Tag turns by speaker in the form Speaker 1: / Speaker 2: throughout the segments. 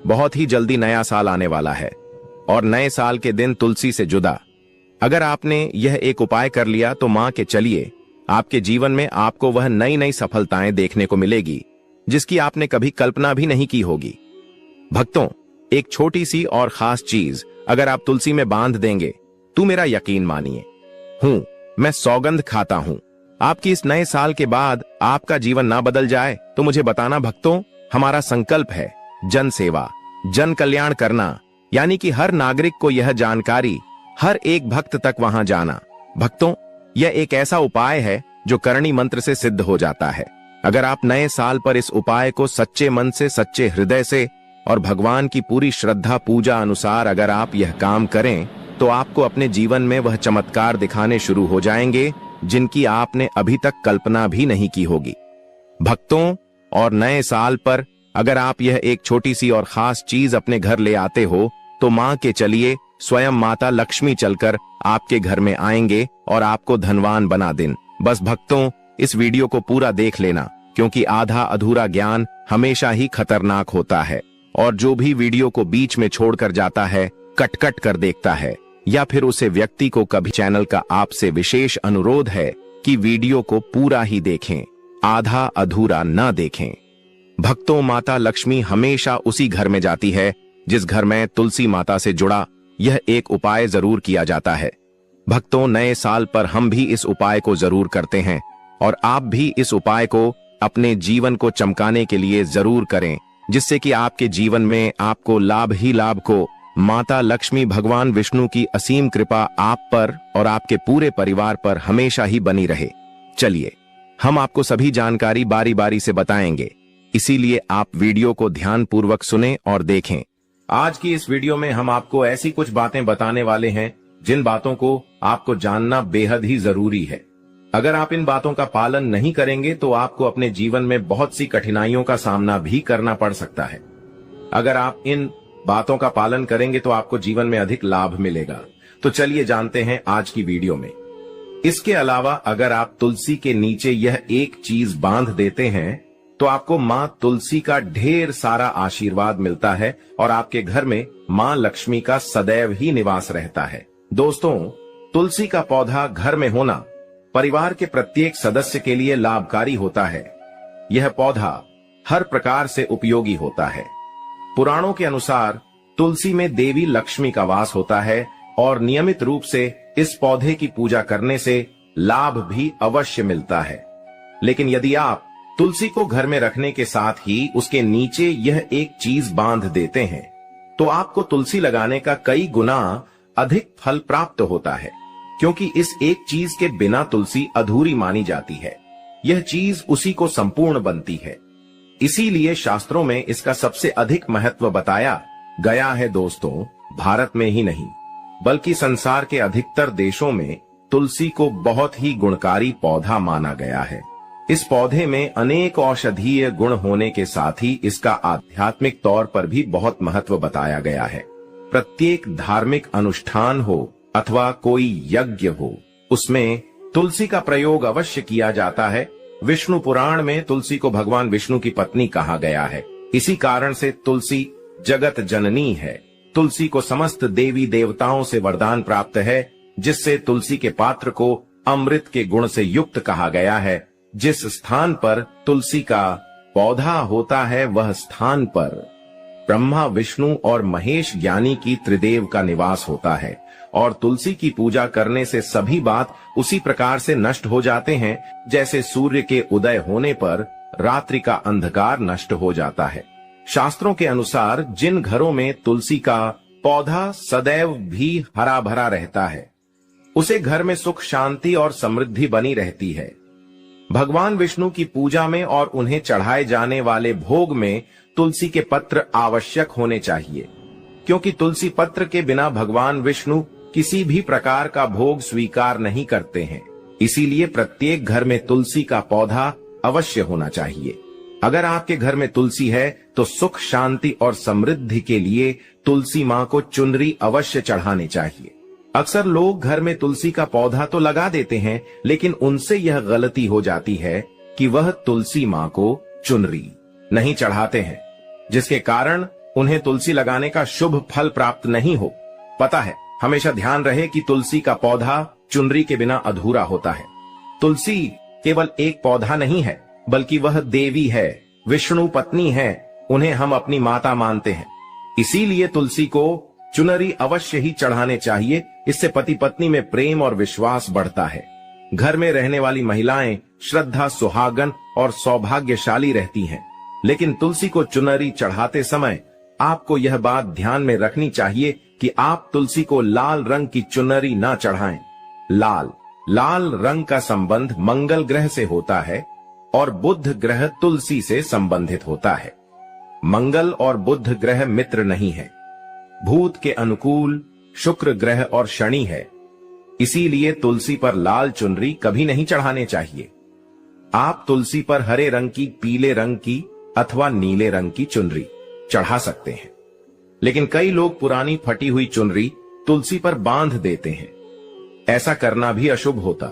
Speaker 1: बहुत ही जल्दी नया साल आने वाला है और नए साल के दिन तुलसी से जुदा अगर आपने यह एक उपाय कर लिया तो मान के चलिए आपके जीवन में आपको वह नई नई सफलताएं देखने को मिलेगी जिसकी आपने कभी कल्पना भी नहीं की होगी। भक्तों, एक छोटी सी और खास चीज अगर आप तुलसी में बांध देंगे तो मेरा यकीन मानिए, मैं सौगंध खाता हूं, आपकी इस नए साल के बाद आपका जीवन ना बदल जाए तो मुझे बताना। भक्तों, हमारा संकल्प है जन सेवा, जन कल्याण करना, यानी कि हर नागरिक को यह जानकारी, हर एक भक्त तक वहां जाना। भक्तों, यह एक ऐसा उपाय है जो करणी मंत्र से सिद्ध हो जाता है। अगर आप नए साल पर इस उपाय को सच्चे मन से, सच्चे हृदय से और भगवान की पूरी श्रद्धा पूजा अनुसार अगर आप यह काम करें तो आपको अपने जीवन में वह चमत्कार दिखाने शुरू हो जाएंगे जिनकी आपने अभी तक कल्पना भी नहीं की होगी। भक्तों, और नए साल पर अगर आप यह एक छोटी सी और खास चीज अपने घर ले आते हो तो मान के चलिए स्वयं माता लक्ष्मी चलकर आपके घर में आएंगे और आपको धनवान बना दें। बस भक्तों, इस वीडियो को पूरा देख लेना क्योंकि आधा अधूरा ज्ञान हमेशा ही खतरनाक होता है और जो भी वीडियो को बीच में छोड़कर जाता है, कट कट कर देखता है या फिर उसे व्यक्ति को कभी चैनल का आपसे विशेष अनुरोध है कि वीडियो को पूरा ही देखें, आधा अधूरा न देखें। भक्तों, माता लक्ष्मी हमेशा उसी घर में जाती है जिस घर में तुलसी माता से जुड़ा यह एक उपाय जरूर किया जाता है। भक्तों, नए साल पर हम भी इस उपाय को जरूर करते हैं और आप भी इस उपाय को अपने जीवन को चमकाने के लिए जरूर करें जिससे कि आपके जीवन में आपको लाभ ही लाभ को माता लक्ष्मी भगवान विष्णु की असीम कृपा आप पर और आपके पूरे परिवार पर हमेशा ही बनी रहे। चलिए, हम आपको सभी जानकारी बारी बारी से बताएंगे, इसीलिए आप वीडियो को ध्यान पूर्वक सुनें और देखें। आज की इस वीडियो में हम आपको ऐसी कुछ बातें बताने वाले हैं जिन बातों को आपको जानना बेहद ही जरूरी है। अगर आप इन बातों का पालन नहीं करेंगे तो आपको अपने जीवन में बहुत सी कठिनाइयों का सामना भी करना पड़ सकता है। अगर आप इन बातों का पालन करेंगे तो आपको जीवन में अधिक लाभ मिलेगा। तो चलिए जानते हैं आज की वीडियो में। इसके अलावा अगर आप तुलसी के नीचे यह एक चीज बांध देते हैं तो आपको मां तुलसी का ढेर सारा आशीर्वाद मिलता है और आपके घर में मां लक्ष्मी का सदैव ही निवास रहता है। दोस्तों, तुलसी का पौधा घर में होना परिवार के प्रत्येक सदस्य के लिए लाभकारी होता है। यह पौधा हर प्रकार से उपयोगी होता है। पुराणों के अनुसार तुलसी में देवी लक्ष्मी का वास होता है और नियमित रूप से इस पौधे की पूजा करने से लाभ भी अवश्य मिलता है। लेकिन यदि आप तुलसी को घर में रखने के साथ ही उसके नीचे यह एक चीज बांध देते हैं तो आपको तुलसी लगाने का कई गुना अधिक फल प्राप्त होता है, क्योंकि इस एक चीज के बिना तुलसी अधूरी मानी जाती है। यह चीज उसी को संपूर्ण बनती है। इसीलिए शास्त्रों में इसका सबसे अधिक महत्व बताया गया है। दोस्तों, भारत में ही नहीं बल्कि संसार के अधिकतर देशों में तुलसी को बहुत ही गुणकारी पौधा माना गया है। इस पौधे में अनेक औषधीय गुण होने के साथ ही इसका आध्यात्मिक तौर पर भी बहुत महत्व बताया गया है। प्रत्येक धार्मिक अनुष्ठान हो अथवा कोई यज्ञ हो, उसमें तुलसी का प्रयोग अवश्य किया जाता है। विष्णु पुराण में तुलसी को भगवान विष्णु की पत्नी कहा गया है। इसी कारण से तुलसी जगत जननी है। तुलसी को समस्त देवी देवताओं से वरदान प्राप्त है, जिससे तुलसी के पात्र को अमृत के गुण से युक्त कहा गया है। जिस स्थान पर तुलसी का पौधा होता है वह स्थान पर ब्रह्मा, विष्णु और महेश ज्ञानी की त्रिदेव का निवास होता है और तुलसी की पूजा करने से सभी बात उसी प्रकार से नष्ट हो जाते हैं जैसे सूर्य के उदय होने पर रात्रि का अंधकार नष्ट हो जाता है। शास्त्रों के अनुसार जिन घरों में तुलसी का पौधा सदैव भी हरा भरा रहता है उसे घर में सुख, शांति और समृद्धि बनी रहती है। भगवान विष्णु की पूजा में और उन्हें चढ़ाए जाने वाले भोग में तुलसी के पत्र आवश्यक होने चाहिए, क्योंकि तुलसी पत्र के बिना भगवान विष्णु किसी भी प्रकार का भोग स्वीकार नहीं करते हैं। इसीलिए प्रत्येक घर में तुलसी का पौधा अवश्य होना चाहिए। अगर आपके घर में तुलसी है तो सुख, शांति और समृद्धि के लिए तुलसी मां को चुनरी अवश्य चढ़ानी चाहिए। अक्सर लोग घर में तुलसी का पौधा तो लगा देते हैं, लेकिन उनसे यह गलती हो जाती है कि वह तुलसी मां को चुनरी नहीं चढ़ाते हैं, जिसके कारण उन्हें तुलसी लगाने का शुभ फल प्राप्त नहीं हो। पता है, हमेशा ध्यान रहे कि तुलसी का पौधा चुनरी के बिना अधूरा होता है। तुलसी केवल एक पौधा नहीं है, बल्कि वह देवी है, विष्णु पत्नी है। उन्हें हम अपनी माता मानते हैं। इसीलिए तुलसी को चुनरी अवश्य ही चढ़ाने चाहिए। इससे पति पत्नी में प्रेम और विश्वास बढ़ता है। घर में रहने वाली महिलाएं श्रद्धा, सुहागन और सौभाग्यशाली रहती हैं। लेकिन तुलसी को चुनरी चढ़ाते समय आपको यह बात ध्यान में रखनी चाहिए कि आप तुलसी को लाल रंग की चुनरी न चढ़ाएं। लाल रंग का संबंध मंगल ग्रह से होता है और बुध ग्रह तुलसी से संबंधित होता है। मंगल और बुध ग्रह मित्र नहीं है। भूत के अनुकूल शुक्र ग्रह और शनि है। इसीलिए तुलसी पर लाल चुनरी कभी नहीं चढ़ाने चाहिए। आप तुलसी पर हरे रंग की, पीले रंग की अथवा नीले रंग की चुनरी चढ़ा सकते हैं। लेकिन कई लोग पुरानी फटी हुई चुनरी तुलसी पर बांध देते हैं। ऐसा करना भी अशुभ होता।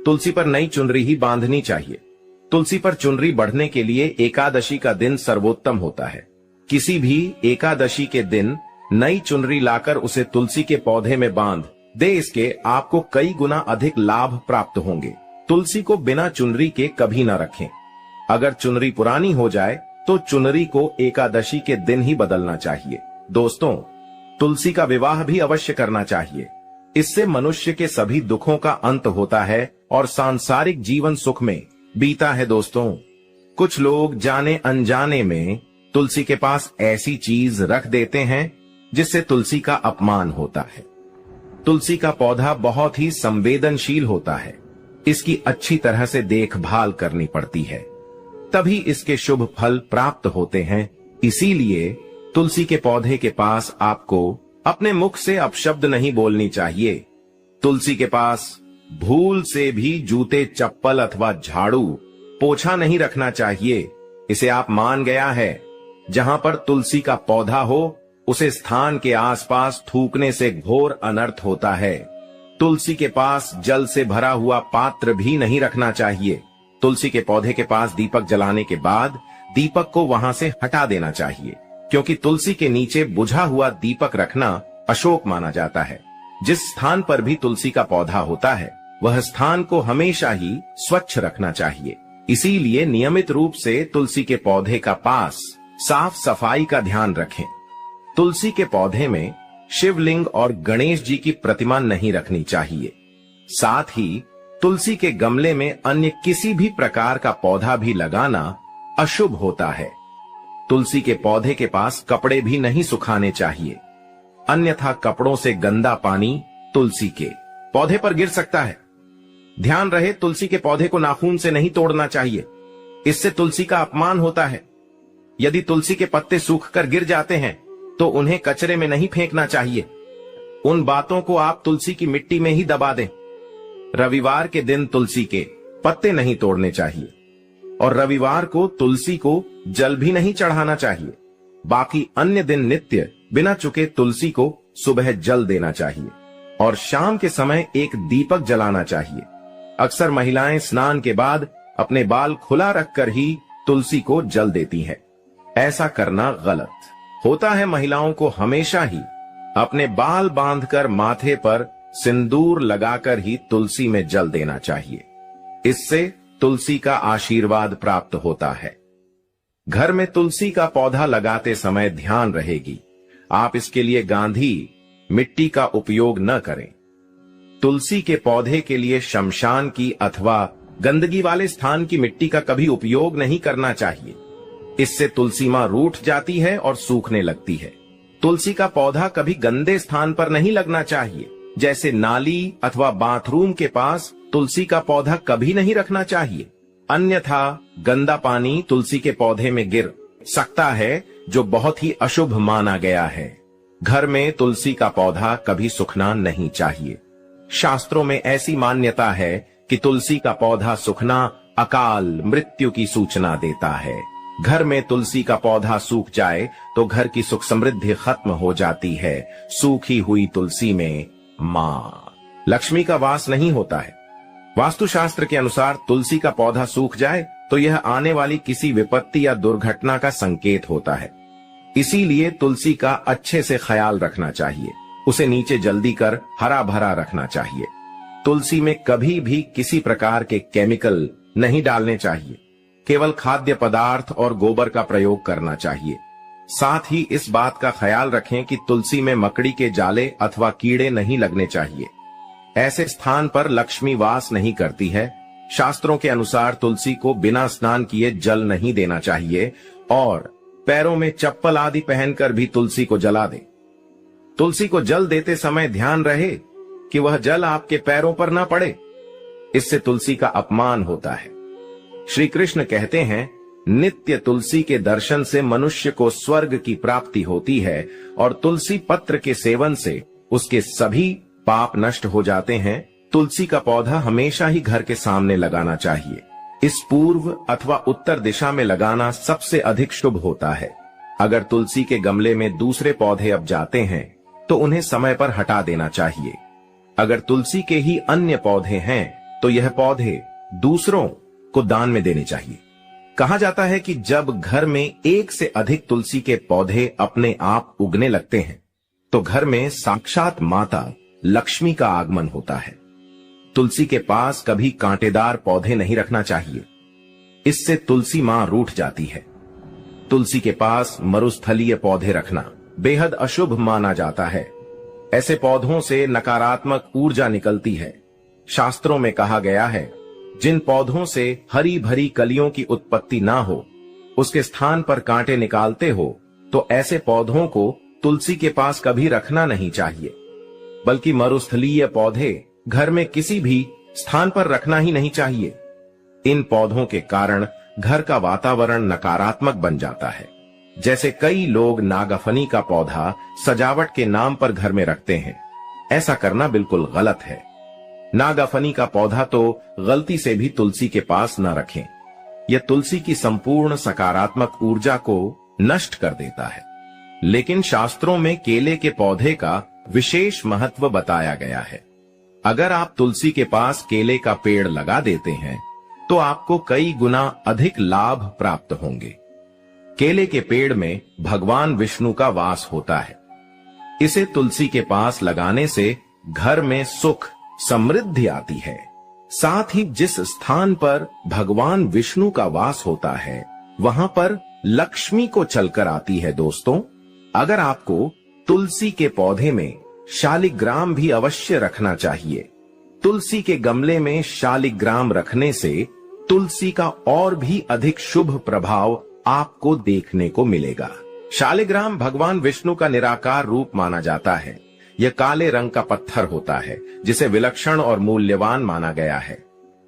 Speaker 1: तुलसी पर नई चुनरी ही बांधनी चाहिए। तुलसी पर चुनरी बढ़ने के लिए एकादशी का दिन सर्वोत्तम होता है। किसी भी एकादशी के दिन नई चुनरी लाकर उसे तुलसी के पौधे में बांध दे, इसके आपको कई गुना अधिक लाभ प्राप्त होंगे। तुलसी को बिना चुनरी के कभी न रखें। अगर चुनरी पुरानी हो जाए तो चुनरी को एकादशी के दिन ही बदलना चाहिए। दोस्तों, तुलसी का विवाह भी अवश्य करना चाहिए। इससे मनुष्य के सभी दुखों का अंत होता है और सांसारिक जीवन सुख में बीता है। दोस्तों, कुछ लोग जाने अनजाने में तुलसी के पास ऐसी चीज रख देते हैं जिससे तुलसी का अपमान होता है। तुलसी का पौधा बहुत ही संवेदनशील होता है। इसकी अच्छी तरह से देखभाल करनी पड़ती है, तभी इसके शुभ फल प्राप्त होते हैं। इसीलिए तुलसी के पौधे के पास आपको अपने मुख से अपशब्द नहीं बोलनी चाहिए। तुलसी के पास भूल से भी जूते, चप्पल अथवा झाड़ू, पोछा नहीं रखना चाहिए। इसे आप मान गया है, जहां पर तुलसी का पौधा हो उसे स्थान के आसपास थूकने से घोर अनर्थ होता है। तुलसी के पास जल से भरा हुआ पात्र भी नहीं रखना चाहिए। तुलसी के पौधे के पास दीपक जलाने के बाद दीपक को वहां से हटा देना चाहिए, क्योंकि तुलसी के नीचे बुझा हुआ दीपक रखना अशुभ माना जाता है। जिस स्थान पर भी तुलसी का पौधा होता है वह स्थान को हमेशा ही स्वच्छ रखना चाहिए। इसीलिए नियमित रूप से तुलसी के पौधे का पास साफ सफाई का ध्यान रखें। तुलसी के पौधे में शिवलिंग और गणेश जी की प्रतिमा नहीं रखनी चाहिए। साथ ही तुलसी के गमले में अन्य किसी भी प्रकार का पौधा भी लगाना अशुभ होता है। तुलसी के पौधे के पास कपड़े भी नहीं सुखाने चाहिए, अन्यथा कपड़ों से गंदा पानी तुलसी के पौधे पर गिर सकता है। ध्यान रहे, तुलसी के पौधे को नाखून से नहीं तोड़ना चाहिए, इससे तुलसी का अपमान होता है। यदि तुलसी के पत्ते सूखकर गिर जाते हैं तो उन्हें कचरे में नहीं फेंकना चाहिए। उन बातों को आप तुलसी की मिट्टी में ही दबा दें। रविवार के दिन तुलसी के पत्ते नहीं तोड़ने चाहिए और रविवार को तुलसी को जल भी नहीं चढ़ाना चाहिए। बाकी अन्य दिन नित्य बिना चुके तुलसी को सुबह जल देना चाहिए और शाम के समय एक दीपक जलाना चाहिए। अक्सर महिलाएं स्नान के बाद अपने बाल खुला रखकर ही तुलसी को जल देती हैं। ऐसा करना गलत होता है। महिलाओं को हमेशा ही अपने बाल बांधकर माथे पर सिंदूर लगाकर ही तुलसी में जल देना चाहिए। इससे तुलसी का आशीर्वाद प्राप्त होता है। घर में तुलसी का पौधा लगाते समय ध्यान रहेगी, आप इसके लिए गांधी मिट्टी का उपयोग न करें। तुलसी के पौधे के लिए शमशान की अथवा गंदगी वाले स्थान की मिट्टी का कभी उपयोग नहीं करना चाहिए। इससे तुलसी मां रूठ जाती है और सूखने लगती है। तुलसी का पौधा कभी गंदे स्थान पर नहीं लगना चाहिए, जैसे नाली अथवा बाथरूम के पास तुलसी का पौधा कभी नहीं रखना चाहिए, अन्यथा गंदा पानी तुलसी के पौधे में गिर सकता है, जो बहुत ही अशुभ माना गया है। घर में तुलसी का पौधा कभी सूखना नहीं चाहिए। शास्त्रों में ऐसी मान्यता है कि तुलसी का पौधा सूखना अकाल मृत्यु की सूचना देता है। घर में तुलसी का पौधा सूख जाए तो घर की सुख समृद्धि खत्म हो जाती है। सूखी हुई तुलसी में मां लक्ष्मी का वास नहीं होता है। वास्तुशास्त्र के अनुसार तुलसी का पौधा सूख जाए तो यह आने वाली किसी विपत्ति या दुर्घटना का संकेत होता है। इसीलिए तुलसी का अच्छे से ख्याल रखना चाहिए। उसे नीचे जल्दी कर हरा भरा रखना चाहिए। तुलसी में कभी भी किसी प्रकार के केमिकल नहीं डालने चाहिए। केवल खाद्य पदार्थ और गोबर का प्रयोग करना चाहिए। साथ ही इस बात का ख्याल रखें कि तुलसी में मकड़ी के जाले अथवा कीड़े नहीं लगने चाहिए। ऐसे स्थान पर लक्ष्मी वास नहीं करती है। शास्त्रों के अनुसार तुलसी को बिना स्नान किए जल नहीं देना चाहिए और पैरों में चप्पल आदि पहनकर भी तुलसी को जला दे। तुलसी को जल देते समय ध्यान रहे कि वह जल आपके पैरों पर ना पड़े, इससे तुलसी का अपमान होता है। श्री कृष्ण कहते हैं, नित्य तुलसी के दर्शन से मनुष्य को स्वर्ग की प्राप्ति होती है और तुलसी पत्र के सेवन से उसके सभी पाप नष्ट हो जाते हैं। तुलसी का पौधा हमेशा ही घर के सामने लगाना चाहिए। इस पूर्व अथवा उत्तर दिशा में लगाना सबसे अधिक शुभ होता है। अगर तुलसी के गमले में दूसरे पौधे अब जाते हैं तो उन्हें समय पर हटा देना चाहिए। अगर तुलसी के ही अन्य पौधे हैं तो यह पौधे दूसरों को दान में देने चाहिए। कहा जाता है कि जब घर में एक से अधिक तुलसी के पौधे अपने आप उगने लगते हैं तो घर में साक्षात माता लक्ष्मी का आगमन होता है। तुलसी के पास कभी कांटेदार पौधे नहीं रखना चाहिए, इससे तुलसी मां रूठ जाती है। तुलसी के पास मरुस्थलीय पौधे रखना बेहद अशुभ माना जाता है। ऐसे पौधों से नकारात्मक ऊर्जा निकलती है। शास्त्रों में कहा गया है, जिन पौधों से हरी भरी कलियों की उत्पत्ति ना हो, उसके स्थान पर कांटे निकालते हो, तो ऐसे पौधों को तुलसी के पास कभी रखना नहीं चाहिए। बल्कि मरुस्थलीय पौधे घर में किसी भी स्थान पर रखना ही नहीं चाहिए। इन पौधों के कारण घर का वातावरण नकारात्मक बन जाता है। जैसे कई लोग नागफनी का पौधा सजावट के नाम पर घर में रखते हैं। ऐसा करना बिल्कुल गलत है। नागफनी का पौधा तो गलती से भी तुलसी के पास न रखें। यह तुलसी की संपूर्ण सकारात्मक ऊर्जा को नष्ट कर देता है। लेकिन शास्त्रों में केले के पौधे का विशेष महत्व बताया गया है। अगर आप तुलसी के पास केले का पेड़ लगा देते हैं तो आपको कई गुना अधिक लाभ प्राप्त होंगे। केले के पेड़ में भगवान विष्णु का वास होता है। इसे तुलसी के पास लगाने से घर में सुख समृद्धि आती है। साथ ही जिस स्थान पर भगवान विष्णु का वास होता है वहां पर लक्ष्मी को चलकर आती है। दोस्तों, अगर आपको तुलसी के पौधे में शालिग्राम भी अवश्य रखना चाहिए। तुलसी के गमले में शालिग्राम रखने से तुलसी का और भी अधिक शुभ प्रभाव आपको देखने को मिलेगा। शालिग्राम भगवान विष्णु का निराकार रूप माना जाता है। यह काले रंग का पत्थर होता है जिसे विलक्षण और मूल्यवान माना गया है।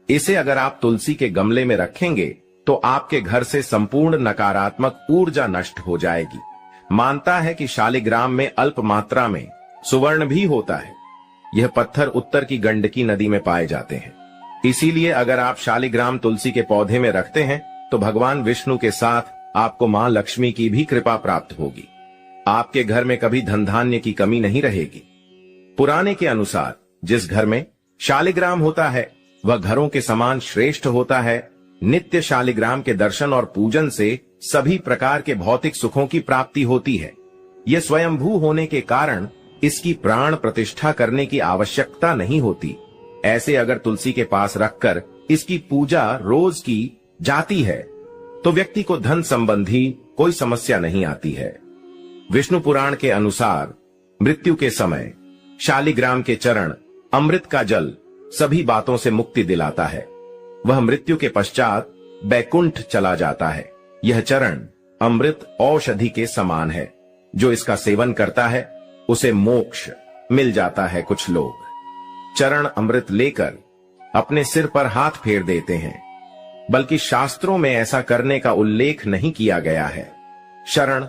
Speaker 1: इसे अगर आप तुलसी के गमले में रखेंगे तो आपके घर से संपूर्ण नकारात्मक ऊर्जा नष्ट हो जाएगी। मानता है कि शालिग्राम में अल्प मात्रा में सुवर्ण भी होता है। यह पत्थर उत्तर की गंडकी नदी में पाए जाते हैं। इसीलिए अगर आप शालिग्राम तुलसी के पौधे में रखते हैं तो भगवान विष्णु के साथ आपको मां लक्ष्मी की भी कृपा प्राप्त होगी। आपके घर में कभी धन धान्य की कमी नहीं रहेगी। पुराने के अनुसार जिस घर में शालिग्राम होता है वह घरों के समान श्रेष्ठ होता है। नित्य शालिग्राम के दर्शन और पूजन से सभी प्रकार के भौतिक सुखों की प्राप्ति होती है। यह स्वयंभू होने के कारण इसकी प्राण प्रतिष्ठा करने की आवश्यकता नहीं होती। ऐसे अगर तुलसी के पास रखकर इसकी पूजा रोज की जाती है तो व्यक्ति को धन संबंधी कोई समस्या नहीं आती है। विष्णु पुराण के अनुसार मृत्यु के समय शालिग्राम के चरण, अमृत का जल सभी बातों से मुक्ति दिलाता है। वह मृत्यु के पश्चात बैकुंठ चला जाता है। यह चरण अमृत औषधि के समान है। जो इसका सेवन करता है उसे मोक्ष मिल जाता है। कुछ लोग चरण अमृत लेकर अपने सिर पर हाथ फेर देते हैं, बल्कि शास्त्रों में ऐसा करने का उल्लेख नहीं किया गया है। शरण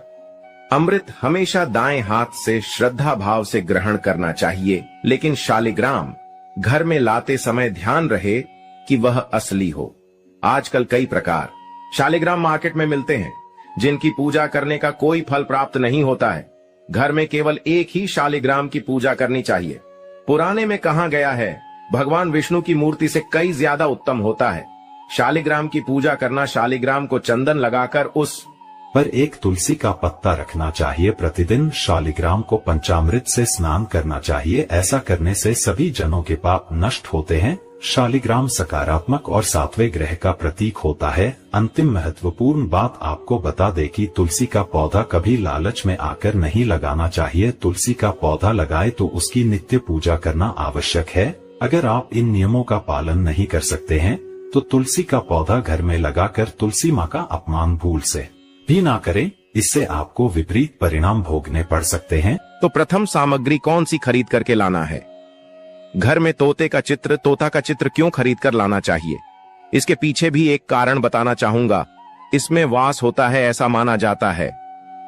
Speaker 1: अमृत हमेशा दाएं हाथ से श्रद्धा भाव से ग्रहण करना चाहिए, लेकिन शालिग्राम घर में लाते समय ध्यान रहे कि वह असली हो। आजकल कई प्रकार शालिग्राम मार्केट में मिलते हैं जिनकी पूजा करने का कोई फल प्राप्त नहीं होता है। घर में केवल एक ही शालिग्राम की पूजा करनी चाहिए। पुराने में कहा गया है भगवान विष्णु की मूर्ति से कई ज्यादा उत्तम होता है। शालिग्राम की पूजा करना, शालिग्राम को चंदन लगाकर उस
Speaker 2: पर एक तुलसी का पत्ता रखना चाहिए। प्रतिदिन शालिग्राम को पंचामृत से स्नान करना चाहिए। ऐसा करने से सभी जनों के पाप नष्ट होते हैं। शालिग्राम सकारात्मक और सातवें ग्रह का प्रतीक होता है। अंतिम महत्वपूर्ण बात आपको बता दे कि तुलसी का पौधा कभी लालच में आकर नहीं लगाना चाहिए। तुलसी का पौधा लगाए तो उसकी नित्य पूजा करना आवश्यक है। अगर आप इन नियमों का पालन नहीं कर सकते हैं तो तुलसी का पौधा घर में लगाकर तुलसी माँ का अपमान भूल से भी ना करें। इससे आपको विपरीत परिणाम भोगने पड़ सकते हैं।
Speaker 1: तो प्रथम सामग्री कौन सी खरीद करके लाना है? घर में तोता का चित्र क्यों खरीद कर लाना चाहिए? इसके पीछे भी एक कारण बताना चाहूंगा। इसमें वास होता है ऐसा माना जाता है।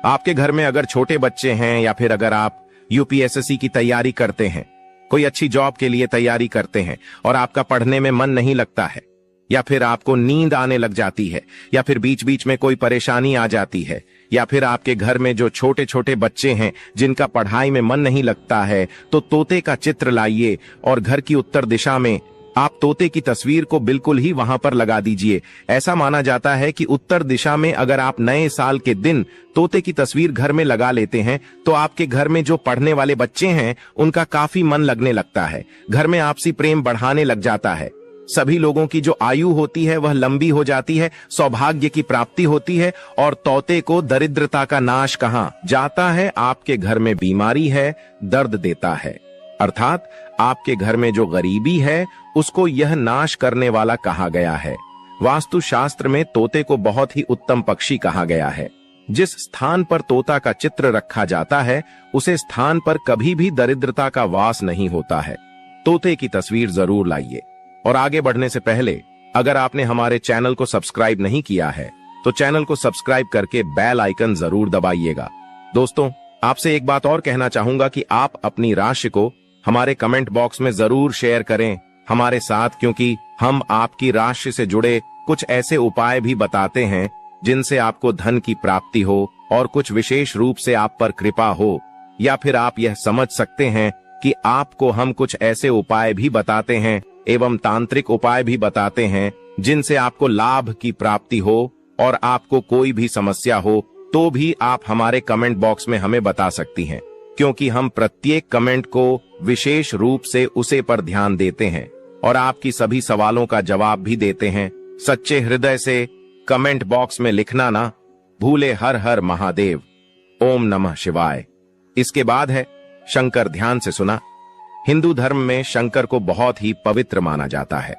Speaker 1: आपके घर में अगर छोटे बच्चे हैं या फिर अगर आप यूपीएसएससी की तैयारी करते हैं, कोई अच्छी जॉब के लिए तैयारी करते हैं और आपका पढ़ने में मन नहीं लगता है, या फिर आपको नींद आने लग जाती है, या फिर बीच बीच में कोई परेशानी आ जाती है, या फिर आपके घर में जो छोटे छोटे बच्चे हैं जिनका पढ़ाई में मन नहीं लगता है, तो तोते का चित्र लाइए और घर की उत्तर दिशा में आप तोते की तस्वीर को बिल्कुल ही वहां पर लगा दीजिए। ऐसा माना जाता है कि उत्तर दिशा में अगर आप नए साल के दिन तोते की तस्वीर घर में लगा लेते हैं तो आपके घर में जो पढ़ने वाले बच्चे हैं उनका काफी मन लगने लगता है। घर में आपसी प्रेम बढ़ाने लग जाता है। सभी लोगों की जो आयु होती है वह लंबी हो जाती है, सौभाग्य की प्राप्ति होती है और तोते को दरिद्रता का नाश कहां जाता है? आपके घर में बीमारी है, दर्द देता है, अर्थात आपके घर में जो गरीबी है उसको यह नाश करने वाला कहा गया है। वास्तु शास्त्र में तोते को बहुत ही उत्तम पक्षी कहा गया है। जिस स्थान पर तोता का चित्र रखा जाता है उसे स्थान पर कभी भी दरिद्रता का वास नहीं होता है। तोते की तस्वीर जरूर लाइए। और आगे बढ़ने से पहले अगर आपने हमारे चैनल को सब्सक्राइब नहीं किया है तो चैनल को सब्सक्राइब करके बेल आइकन जरूर दबाइएगा। दोस्तों, आपसे एक बात और कहना चाहूंगा कि आप अपनी राशि को हमारे कमेंट बॉक्स में जरूर शेयर करें हमारे साथ, क्योंकि हम आपकी राशि से जुड़े कुछ ऐसे उपाय भी बताते हैं जिनसे आपको धन की प्राप्ति हो और कुछ विशेष रूप से आप पर कृपा हो। या फिर आप यह समझ सकते हैं कि आपको हम कुछ ऐसे उपाय भी बताते हैं एवं तांत्रिक उपाय भी बताते हैं जिनसे आपको लाभ की प्राप्ति हो और आपको कोई भी समस्या हो तो भी आप हमारे कमेंट बॉक्स में हमें बता सकती हैं, क्योंकि हम प्रत्येक कमेंट को विशेष रूप से उसे पर ध्यान देते हैं और आपकी सभी सवालों का जवाब भी देते हैं। सच्चे हृदय से कमेंट बॉक्स में लिखना ना भूले। हर हर महादेव, ओम नमः शिवाय। इसके बाद है शंकर। ध्यान से सुना। हिंदू धर्म में शंकर को बहुत ही पवित्र माना जाता है।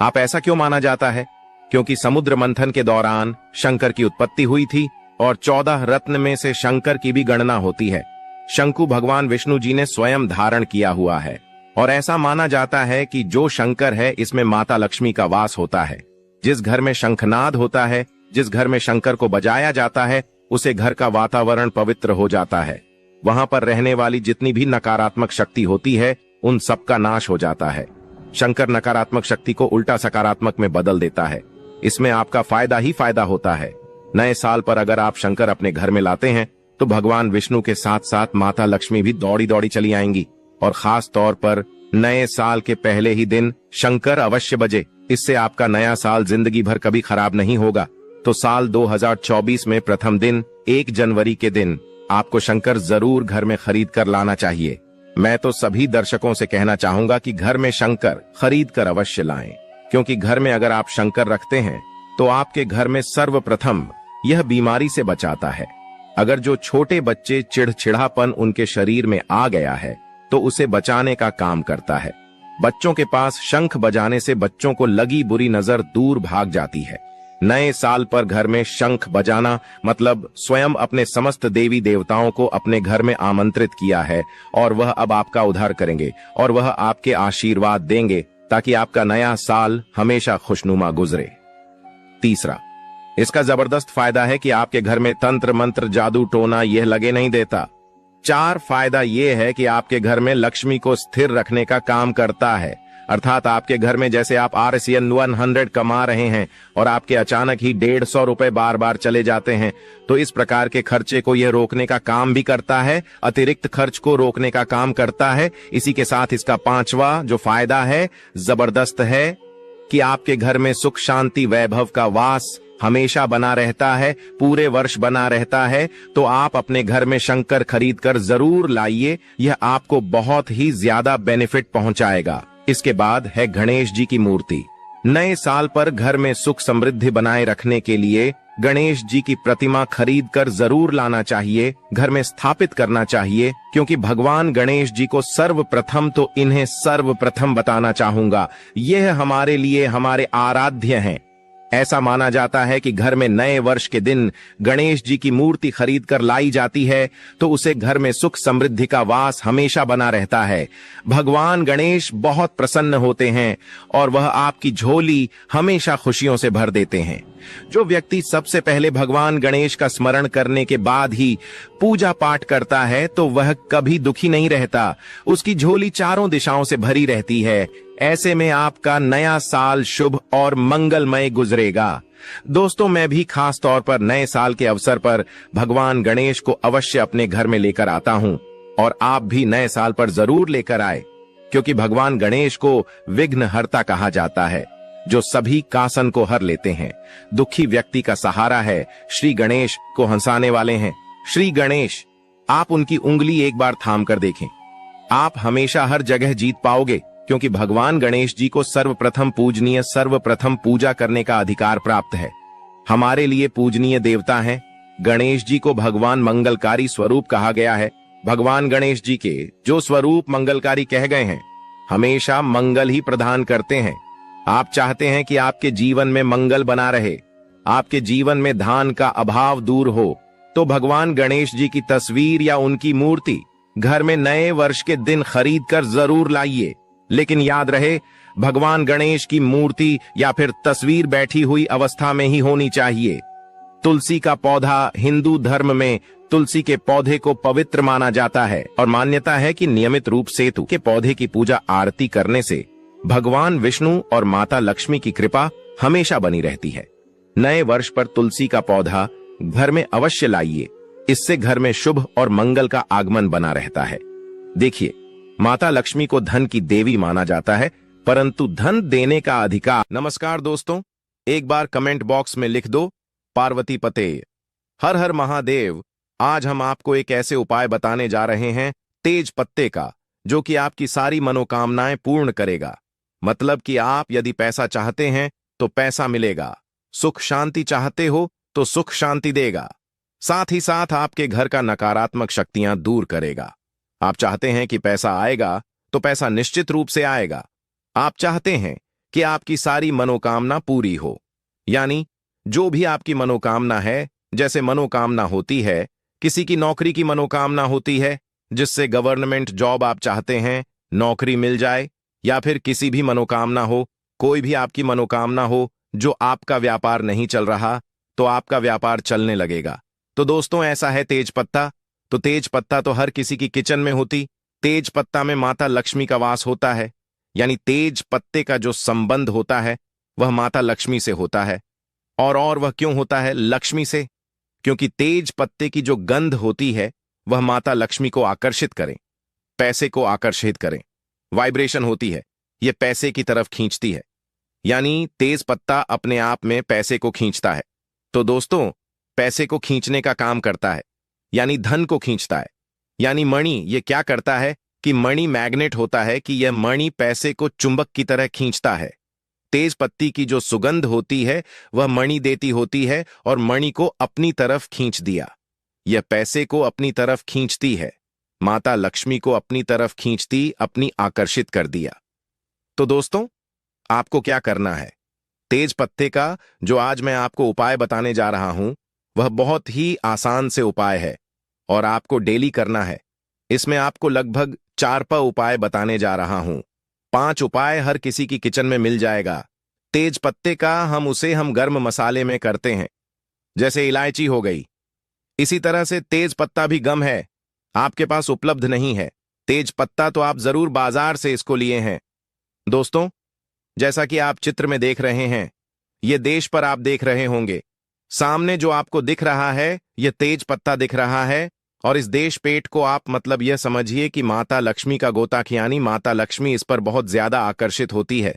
Speaker 1: आप ऐसा क्यों माना जाता है? क्योंकि समुद्र मंथन के दौरान शंकर की उत्पत्ति हुई थी और 14 रत्न में से शंकर की भी गणना होती है। शंकु भगवान विष्णु जी ने स्वयं धारण किया हुआ है और ऐसा माना जाता है कि जो शंकर है इसमें माता लक्ष्मी का वास होता है। जिस घर में शंखनाद होता है, जिस घर में शंकर को बजाया जाता है, उसे घर का वातावरण पवित्र हो जाता है। वहां पर रहने वाली जितनी भी नकारात्मक शक्ति होती है उन सब का नाश हो जाता है। शंकर नकारात्मक शक्ति को उल्टा सकारात्मक में बदल देता है। इसमें आपका फायदा ही फायदा होता है। नए साल पर अगर आप शंकर अपने घर में लाते हैं तो भगवान विष्णु के साथ साथ माता लक्ष्मी भी दौड़ी दौड़ी चली आएंगी। और खास तौर पर नए साल के पहले ही दिन शंकर अवश्य बजे। इससे आपका नया साल जिंदगी भर कभी खराब नहीं होगा। तो साल 2024 में प्रथम दिन 1 जनवरी के दिन आपको शंकर जरूर घर में खरीद कर लाना चाहिए। मैं तो सभी दर्शकों से कहना चाहूंगा कि घर में शंकर खरीद कर अवश्य लाएं, क्योंकि घर में अगर आप शंकर रखते हैं तो आपके घर में सर्वप्रथम यह बीमारी से बचाता है। अगर जो छोटे बच्चे चिड़चिड़ापन उनके शरीर में आ गया है तो उसे बचाने का काम करता है। बच्चों के पास शंख बजाने से बच्चों को लगी बुरी नजर दूर भाग जाती है। नए साल पर घर में शंख बजाना मतलब स्वयं अपने समस्त देवी देवताओं को अपने घर में आमंत्रित किया है और वह अब आपका उद्धार करेंगे और वह आपके आशीर्वाद देंगे ताकि आपका नया साल हमेशा खुशनुमा गुजरे। तीसरा, इसका जबरदस्त फायदा है कि आपके घर में तंत्र मंत्र जादू टोना यह लगे नहीं देता। 4 फायदा यह है कि आपके घर में लक्ष्मी को स्थिर रखने का काम करता है। अर्थात आपके घर में जैसे आप RSN 100 कमा रहे हैं और आपके अचानक ही 150 रुपए बार बार चले जाते हैं, तो इस प्रकार के खर्चे को यह रोकने का काम भी करता है, अतिरिक्त खर्च को रोकने का काम करता है। इसी के साथ इसका 5वां जो फायदा है जबरदस्त है कि आपके घर में सुख शांति वैभव का वास हमेशा बना रहता है, पूरे वर्ष बना रहता है, तो आप अपने घर में शंकर खरीद कर जरूर लाइए। यह आपको बहुत ही ज्यादा बेनिफिट पहुंचाएगा। इसके बाद है गणेश जी की मूर्ति। नए साल पर घर में सुख समृद्धि बनाए रखने के लिए गणेश जी की प्रतिमा खरीद कर जरूर लाना चाहिए, घर में स्थापित करना चाहिए, क्योंकि भगवान गणेश जी को सर्वप्रथम तो इन्हें सर्वप्रथम बताना चाहूंगा, यह हमारे लिए हमारे आराध्य हैं। ऐसा माना जाता है कि घर में नए वर्ष के दिन गणेश जी की मूर्ति खरीद कर लाई जाती है तो उसे घर में सुख समृद्धि का वास हमेशा बना रहता है। भगवान गणेश बहुत प्रसन्न होते हैं और वह आपकी झोली हमेशा खुशियों से भर देते हैं। जो व्यक्ति सबसे पहले भगवान गणेश का स्मरण करने के बाद ही पूजा पाठ करता है तो वह कभी दुखी नहीं रहता, उसकी झोली चारों दिशाओं से भरी रहती है। ऐसे में आपका नया साल शुभ और मंगलमय गुजरेगा। दोस्तों, मैं भी खास तौर पर नए साल के अवसर पर भगवान गणेश को अवश्य अपने घर में लेकर आता हूं, और आप भी नए साल पर जरूर लेकर आए, क्योंकि भगवान गणेश को विघ्नहर्ता कहा जाता है, जो सभी कासन को हर लेते हैं। दुखी व्यक्ति का सहारा है, श्री गणेश को हंसाने वाले हैं। श्री गणेश, आप उनकी उंगली एक बार थाम कर देखें, आप हमेशा हर जगह जीत पाओगे, क्योंकि भगवान गणेश जी को सर्वप्रथम पूजनीय, सर्वप्रथम पूजा करने का अधिकार प्राप्त है। हमारे लिए पूजनीय देवता हैं। गणेश जी को भगवान मंगलकारी स्वरूप कहा गया है। भगवान गणेश जी के जो स्वरूप मंगलकारी कह गए हैं, हमेशा मंगल ही प्रदान करते हैं। आप चाहते हैं कि आपके जीवन में मंगल बना रहे, आपके जीवन में धन का अभाव दूर हो, तो भगवान गणेश जी की तस्वीर या उनकी मूर्ति घर में नए वर्ष के दिन खरीद कर जरूर लाइए। लेकिन याद रहे, भगवान गणेश की मूर्ति या फिर तस्वीर बैठी हुई अवस्था में ही होनी चाहिए। तुलसी का पौधा, हिंदू धर्म में तुलसी के पौधे को पवित्र माना जाता है और मान्यता है कि नियमित रूप से सेतु के पौधे की पूजा आरती करने से भगवान विष्णु और माता लक्ष्मी की कृपा हमेशा बनी रहती है। नए वर्ष पर तुलसी का पौधा घर में अवश्य लाइए, इससे घर में शुभ और मंगल का आगमन बना रहता है। देखिए, माता लक्ष्मी को धन की देवी माना जाता है, परंतु धन देने का अधिकार। नमस्कार दोस्तों, एक बार कमेंट बॉक्स में लिख दो पार्वती पते। हर हर महादेव। आज हम आपको एक ऐसे उपाय बताने जा रहे हैं तेज पत्ते का, जो कि आपकी सारी मनोकामनाएं पूर्ण करेगा। मतलब कि आप यदि पैसा चाहते हैं तो पैसा मिलेगा, सुख शांति चाहते हो तो सुख शांति देगा, साथ ही साथ आपके घर का नकारात्मक शक्तियां दूर करेगा। आप चाहते हैं कि पैसा आएगा तो पैसा निश्चित रूप से आएगा। आप चाहते हैं कि आपकी सारी मनोकामना पूरी हो, यानी जो भी आपकी मनोकामना है, जैसे मनोकामना होती है, किसी की नौकरी की मनोकामना होती है, जिससे गवर्नमेंट जॉब आप चाहते हैं, नौकरी मिल जाए, या फिर किसी भी मनोकामना हो, कोई भी आपकी मनोकामना हो, जो आपका व्यापार नहीं चल रहा तो आपका व्यापार चलने लगेगा। तो दोस्तों, ऐसा है तेज पत्ता। तो तेज पत्ता तो हर किसी की किचन में होती। तेज पत्ता में माता लक्ष्मी का वास होता है, यानी तेज पत्ते का जो संबंध होता है वह माता लक्ष्मी से होता है। और वह क्यों होता है लक्ष्मी से? क्योंकि तेज पत्ते की जो गंध होती है वह माता लक्ष्मी को आकर्षित करें, पैसे को आकर्षित करें। वाइब्रेशन होती है, यह पैसे की तरफ खींचती है, यानी तेज पत्ता अपने आप में पैसे को खींचता है। तो दोस्तों, पैसे को खींचने का काम करता है, यानी धन को खींचता है। यानी मणि ये क्या करता है कि मणि मैग्नेट होता है, कि यह मणि पैसे को चुंबक की तरह खींचता है। तेज पत्ती की जो सुगंध होती है वह मणि देती होती है और मणि को अपनी तरफ खींच दिया। यह पैसे को अपनी तरफ खींचती है, माता लक्ष्मी को अपनी तरफ खींचती, अपनी आकर्षित कर दिया। तो दोस्तों, आपको क्या करना है? तेज पत्ते का जो आज मैं आपको उपाय बताने जा रहा हूं वह बहुत ही आसान से उपाय है और आपको डेली करना है। इसमें आपको लगभग 4 उपाय बताने जा रहा हूं। 5 उपाय हर किसी की किचन में मिल जाएगा। तेज पत्ते का हम गर्म मसाले में करते हैं, जैसे इलायची हो गई। इसी तरह से तेज पत्ता भी गम है, आपके पास उपलब्ध नहीं है। तेज पत्ता तो आप जरूर बाजार से इसको लिए हैं। दोस्तों, जैसा कि आप चित्र में देख रहे हैं, ये देश पर आप देख रहे होंगे, सामने जो आपको दिख रहा है यह तेज पत्ता दिख रहा है। और इस देश पेट को आप मतलब यह समझिए कि माता लक्ष्मी का गोताख, यानी माता लक्ष्मी इस पर बहुत ज्यादा आकर्षित होती है।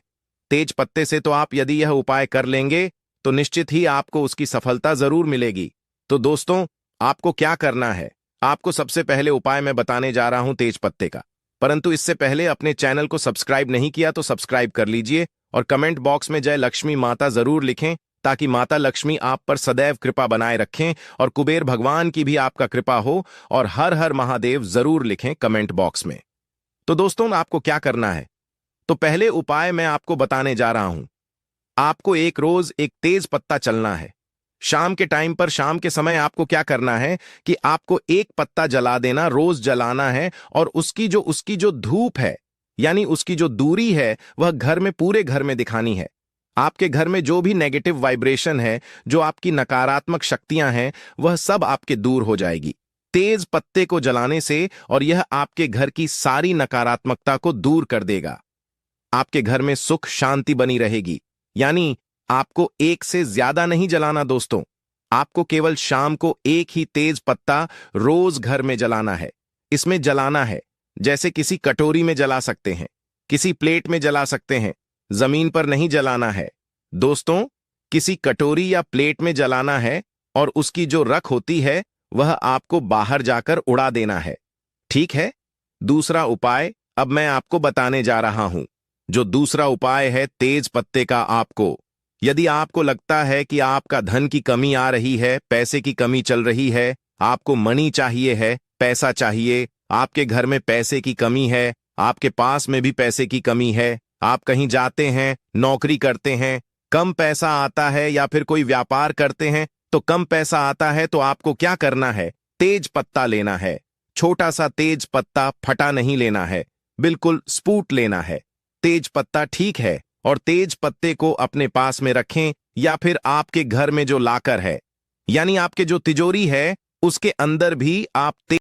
Speaker 1: तेज पत्ते से तो आप यदि यह उपाय कर लेंगे तो निश्चित ही आपको उसकी सफलता जरूर मिलेगी। तो दोस्तों, आपको क्या करना है? आपको सबसे पहले उपाय मैं बताने जा रहा हूं तेज पत्ते का। परंतु इससे पहले अपने चैनल को सब्सक्राइब नहीं किया तो सब्सक्राइब कर लीजिए और कमेंट बॉक्स में जय लक्ष्मी माता जरूर लिखें, ताकि माता लक्ष्मी आप पर सदैव कृपा बनाए रखें और कुबेर भगवान की भी आपका कृपा हो। और हर हर महादेव जरूर लिखें कमेंट बॉक्स में। तो दोस्तों, आपको क्या करना है? तो पहले उपाय मैं आपको बताने जा रहा हूं। आपको एक रोज एक तेज पत्ता चलना है। शाम के टाइम पर, शाम के समय आपको क्या करना है कि आपको एक पत्ता जला देना, रोज जलाना है। और उसकी जो धूप है, यानी उसकी जो दूरी है, वह घर में, पूरे घर में दिखानी है। आपके घर में जो भी नेगेटिव वाइब्रेशन है, जो आपकी नकारात्मक शक्तियां हैं, वह सब आपके दूर हो जाएगी तेज पत्ते को जलाने से। और यह आपके घर की सारी नकारात्मकता को दूर कर देगा। आपके घर में सुख शांति बनी रहेगी। यानी आपको एक से ज्यादा नहीं जलाना दोस्तों, आपको केवल शाम को एक ही तेज पत्ता रोज घर में जलाना है। इसमें जलाना है जैसे किसी कटोरी में जला सकते हैं, किसी प्लेट में जला सकते हैं, जमीन पर नहीं जलाना है दोस्तों। किसी कटोरी या प्लेट में जलाना है और उसकी जो रख होती है वह आपको बाहर जाकर उड़ा देना है। ठीक है। दूसरा उपाय अब मैं आपको बताने जा रहा हूं। जो दूसरा उपाय है तेज पत्ते का, आपको यदि आपको लगता है कि आपका धन की कमी आ रही है, पैसे की कमी चल रही है, आपको मनी चाहिए है, पैसा चाहिए, आपके घर में पैसे की कमी है, आपके पास में भी पैसे की कमी है, आप कहीं जाते हैं, नौकरी करते हैं, कम पैसा आता है, या फिर कोई व्यापार करते हैं तो कम पैसा आता है, तो आपको क्या करना है? तेज पत्ता लेना है। छोटा सा तेज पत्ता, फटा नहीं लेना है, बिल्कुल स्पूट लेना है। तेज पत्ता ठीक है, और तेज पत्ते को अपने पास में रखें, या फिर आपके घर में जो लाकर है, यानी आपके जो तिजोरी है, उसके अंदर भी आप